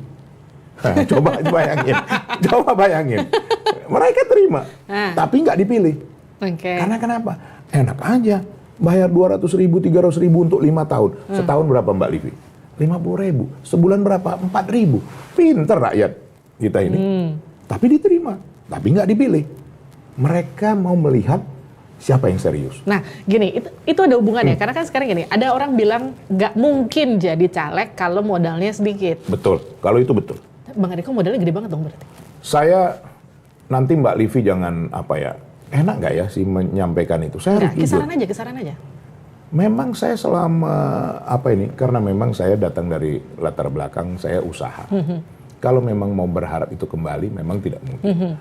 Nah, coba bayangin. Coba bayangin. Mereka terima, tapi nggak dipilih. Karena kenapa? Enak aja. Bayar 200.000, 300.000 untuk 5 tahun. Setahun berapa Mbak Livi? 50.000. Sebulan berapa? 4.000. Pinter rakyat kita ini. Tapi diterima, tapi nggak dipilih. Mereka mau melihat siapa yang serius. Nah, gini, itu ada hubungannya. Karena kan sekarang gini, ada orang bilang nggak mungkin jadi caleg kalau modalnya sedikit. Betul, kalau itu betul. Bang Eriko modalnya gede banget dong berarti. Saya nanti Mbak Livi jangan enak nggak ya sih menyampaikan itu? Saya harus jujur. Kisaran aja. Memang saya selama karena memang saya datang dari latar belakang saya usaha. Kalau memang mau berharap itu kembali, memang tidak mungkin.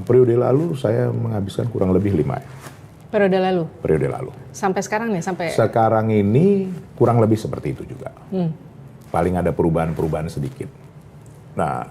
Periode lalu saya menghabiskan kurang lebih 5. Periode lalu? Periode lalu. Sampai sekarang nih? Sekarang ini kurang lebih seperti itu juga. Paling ada perubahan-perubahan sedikit. Nah,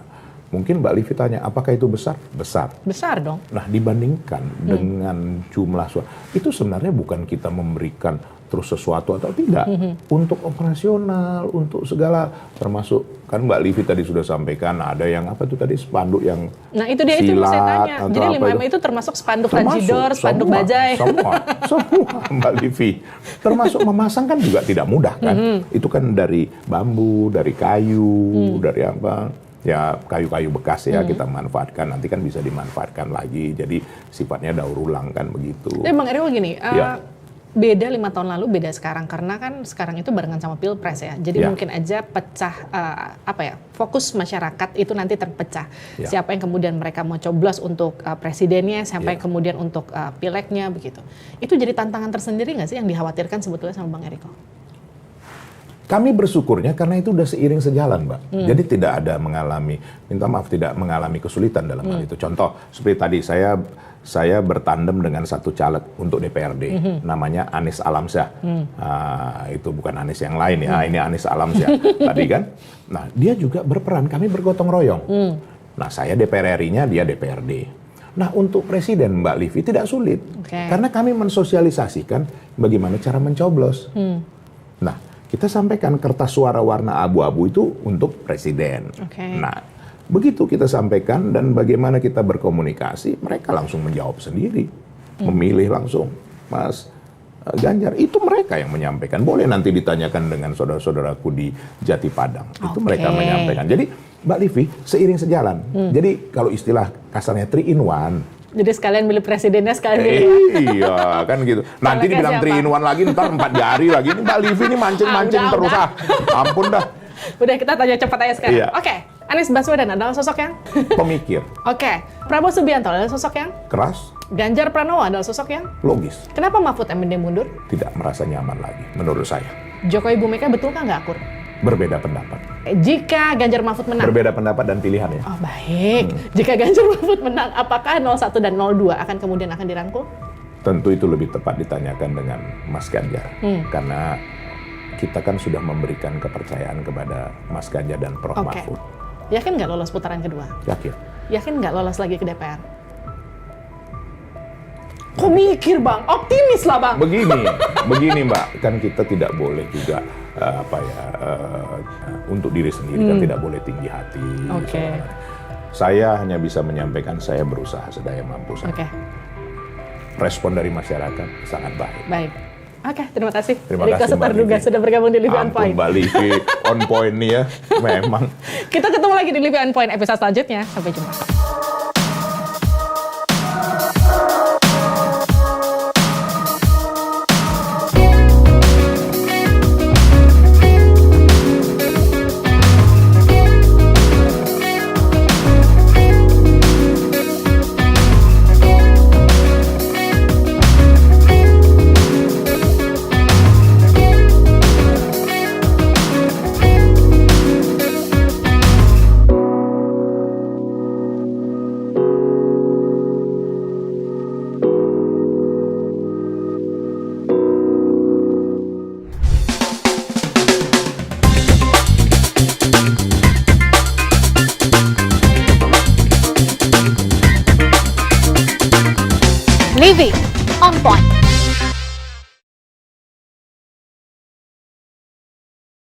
Mungkin Mbak Livi tanya, apakah itu besar? Besar. Besar dong. Nah, dibandingkan dengan jumlah suara, itu sebenarnya bukan kita memberikan terus sesuatu atau tidak. Untuk operasional, untuk segala, termasuk, kan Mbak Livi tadi sudah sampaikan, ada yang apa itu tadi, spanduk yang Nah itu dia, itu mau saya tanya. Jadi 5M itu termasuk spanduk Rajidor, spanduk Bajai. Semua Mbak Livi. Termasuk memasang kan juga tidak mudah kan. Itu kan dari bambu, dari kayu, dari apa. Ya kayu-kayu bekas ya kita manfaatkan, nanti kan bisa dimanfaatkan lagi, jadi sifatnya daur ulang kan begitu. Tapi Bang Eriko gini, Ya. beda 5 tahun lalu, beda sekarang, karena kan sekarang itu barengan sama Pilpres ya, jadi Ya. mungkin aja pecah, fokus masyarakat itu nanti terpecah. Ya. Siapa yang kemudian mereka mau coblos untuk presidennya, siapa Ya. yang kemudian untuk pileknya begitu. Itu jadi tantangan tersendiri nggak sih yang dikhawatirkan sebetulnya sama Bang Eriko? Kami bersyukurnya karena itu udah seiring sejalan, Mbak. Jadi tidak ada tidak mengalami kesulitan dalam hal itu. Contoh, seperti tadi saya bertandem dengan satu caleg untuk DPRD, namanya Anies Alamsyah. Itu bukan Anies yang lain ya, ini Anies Alamsyah tadi kan. Nah, dia juga berperan, kami bergotong royong. Nah, saya DPR RI-nya, dia DPRD. Nah, untuk presiden Mbak Livi tidak sulit, karena kami mensosialisasikan bagaimana cara mencoblos. Nah, kita sampaikan kertas suara warna abu-abu itu untuk presiden. Nah, begitu kita sampaikan dan bagaimana kita berkomunikasi, mereka langsung menjawab sendiri. Memilih langsung, Mas Ganjar. Itu mereka yang menyampaikan. Boleh nanti ditanyakan dengan saudara-saudaraku di Jati Padang. Itu mereka menyampaikan. Jadi, Mbak Livi, seiring sejalan. Jadi, kalau istilah kasarnya 3 in 1. Jadi sekalian milih presidennya, sekalian milih. Iya, kan gitu. Nanti dibilang 3 in 1 lagi, ntar 4 jari lagi. Ini Mbak Livi ini mancing-mancing terus. Ampun dah. Udah, kita tanya cepat aja sekarang. Iya. Oke, Anies Baswedan adalah sosok yang? Pemikir. Oke, Prabowo Subianto adalah sosok yang? Keras. Ganjar Pranowo adalah sosok yang? Logis. Kenapa Mahfud MD mundur? Tidak merasa nyaman lagi, menurut saya. Jokowi Bu Mega betul nggak akur? Berbeda pendapat. Jika Ganjar Mahfud menang? Berbeda pendapat dan pilihan ya. Oh baik. Jika Ganjar Mahfud menang, apakah 01 dan 02 akan kemudian dirangkul? Tentu itu lebih tepat ditanyakan dengan Mas Ganjar. Karena kita kan sudah memberikan kepercayaan kepada Mas Ganjar dan Prof. Mahfud. Yakin nggak lolos putaran kedua? Yakin. Yakin nggak lolos lagi ke DPR? Kok mikir Bang? Optimis lah Bang. Begini Mbak, kan kita tidak boleh juga untuk diri sendiri kan tidak boleh tinggi hati. Saya hanya bisa menyampaikan saya berusaha sedaya mampu saya. Respon dari masyarakat sangat baik. Baik. Oke, terima kasih. Terima kasih Mbak Livi sudah bergabung di Livi On Point. Mbak Livi On Point nih ya, memang. Kita ketemu lagi di Livi On Point episode selanjutnya. Sampai jumpa. Livi On Point.